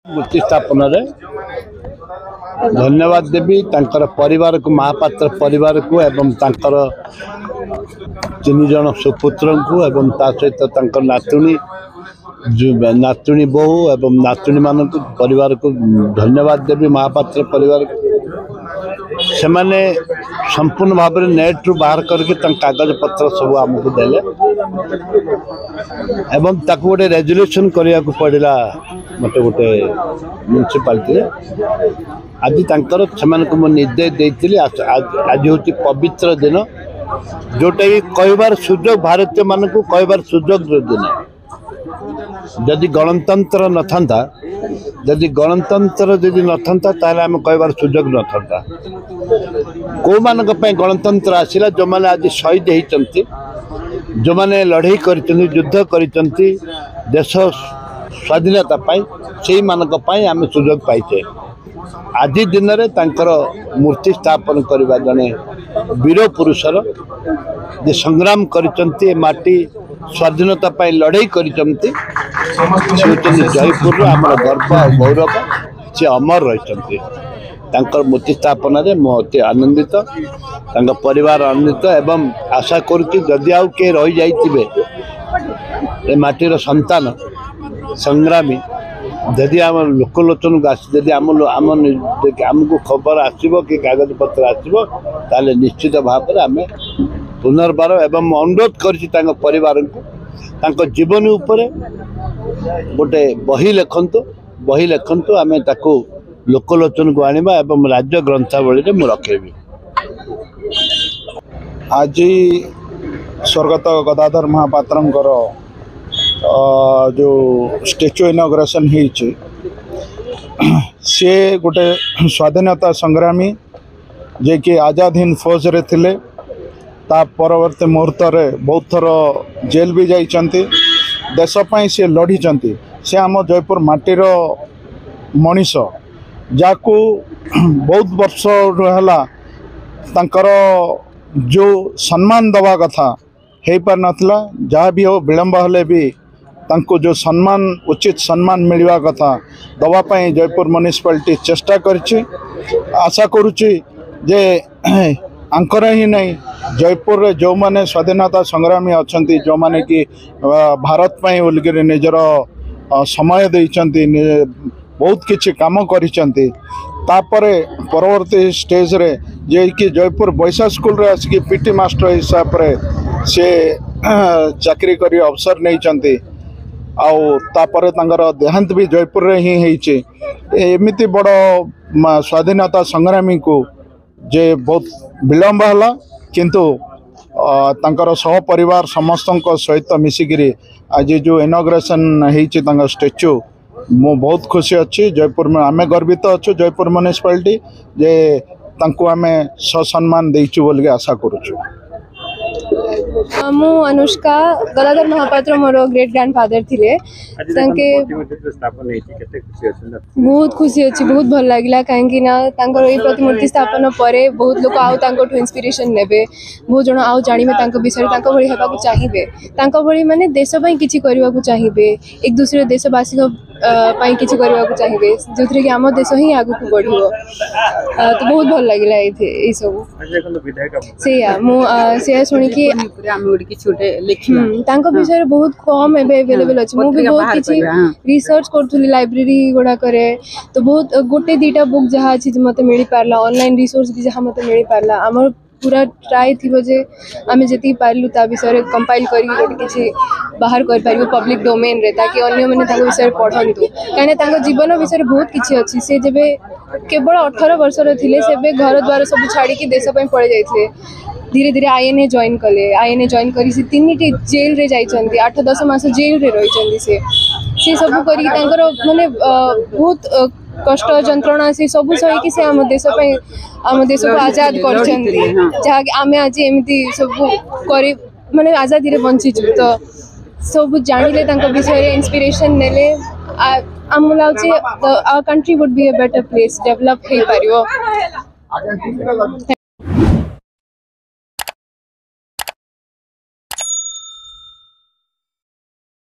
मूर्ति स्थापन धन्यवाद देवी परिवार को महापात्र परिवार को एवं तीन जन सुपुत्र को एवं ता सहित नातुणी नातुणी बहु एवं नातुणी मान परिवार को धन्यवाद देवी महापात्र परिवार से माने संपूर्ण भाव में नेट रु बाहर करके कागज पत्र सब आमको देले एवं ताकू गोटे रेजुलेशन करने को पड़ा मत गोटे म्यूनिसिपालिटी आज से निर्देश देती आज हूँ पवित्र दिन जोटा कि कहबार सुजोग भारतीय मान को कहबार सुजोग दिन जदि गणतंत्र न था जदि गणतंत्र जदि न था ताले आम कहबार सुजोग न था कौ मान गणतंत्र आसला जो मैंने आज शहीद होती जो मैंने लड़ई कर युद्ध कर देश स्वाधीनता से मानी आम सुजोग पाइचे आज दिन में मूर्ति स्थापन करने जड़े वीर पुरुषर जे संग्राम करती माटी स्वाधीनता लड़ई कर जयपुर आम गर्व और गौरव से अमर रही मूर्ति स्थापन में मुझे आनंदित परिवार आनंदित एवं आशा करुँच आउ किए रही जाइए माटीर संतान संग्रामी जदि आम लोकलोचन को आसी आमको खबर आसो कि कागज पत्र आसो ताले निश्चित भाव में आम पुनर्बार एवं अनुरोध कर परिवार को जीवन उपर गोटे बही लिखंतु आम लोकलोचन को आनिबा एवं राज्य ग्रंथावली में रखेबी। आज स्वर्गत गदाधर महापात्रंकर जो स्टेच्यू इनॉग्रेशन होइछि से गोटे स्वाधीनता संग्रामी जे कि आजाद हिंद फौज रे थिले ता परवर्ती मुहूर्त बहुत थर जेल भी जाइछन्ति देशपाई से लड़ीचंती से आम जयपुर माटीर मनीष जाकू बहुत वर्ष है तांकर जो सम्मान दवा कथा हो पार नाथला जहाँ भी हो विलंब हेले भी तांको जो सम्मान उचित सम्मान मिलवा कथा दवापाई जयपुर म्युनिसिपालिटी चेष्टा करछि आशा करुछि जे आंकर ही नहीं जयपुर रे जो माने स्वाधीनता संग्रामी अछंती जो माने कि भारत पाई बोलिकर निजर समय देइछंती बहुत किछि काम करिछंती तापरे परवर्ती स्टेज रे जे कि जयपुर बैसा स्कूल रे आसिक पीटी मास्टर हिसाब रे से चाकरी करी अवसर नहीं आउ तापरे तांगर देहांत भी जयपुर रे ही होइछे एमिति बड़ स्वाधीनता संग्रामी को जे बहुत विलंब है किंतु तांकर सह परिवार समस्त सहित मिसिकी आज जो इनॉग्रेशन होइछे तांकर स्टेच्यू मु बहुत खुशी अच्छी जयपुर में आमे गर्वित अच्छु जयपुर म्युनिसिपालिटी जे तांको आमे ससम्मान देइछु बोल के आशा करूछु। मु अनुष्का गदाधर महापात्र मोर ग्रेट ग्रैंडफादर थिले बहुत खुशी अच्छी बहुत भल लगे कहीं ये प्रतिमूर्ति स्थापन पर बहुत लोग आउ तांको इंस्पिरेशन नेबे बहुत जन आउ जानवे विषय भाई होगा चाहिए भाई माने देश किसी करने को चाहिए एक दूसरे देशवासी किसी करने को चाहिए जो थे कि आम देश ही आगू को बढ़ो तो बहुत भल लगे ये सब से शुणिकी विषय बहुत कम एवेलेबल अच्छे मुझे बहुत किसी रिसर्च करूँ लाइब्रेरी गुड़ाक तो बहुत गोटे दीटा बुक जहाँ अच्छी मत मिल पारा ऑनलाइन रिसोर्स भी जहाँ मत मिल पारा आम पूरा ट्राए थी जे आम जी पार्लु ता विषय कंपाइल कर बाहर कर पार पब्लिक डोमेन रे ताकि अन्य मैंने विषय पढ़तु कहीं जीवन विषय बहुत किसी अच्छी से जब केवल 18 वर्षर थे से घर द्वार सब छाड़ी देशपाई पड़े जाते धीरे धीरे आईएनए जॉइन कले आईएनए जॉइन करी से 3टी जेल रे जाइछन्ती 8-10 मास जेल रे रही से सब करी माने बहुत कष्ट जंत्रणा से सब सही से आम देश को आजाद कर जहाँ आम आज एमती सब कर माने आजादी रे बंचीचु तो सब जानिले विषय इंस्पिरेशन नेले आम लाउचे our country would be a better place develop हो पारिबो।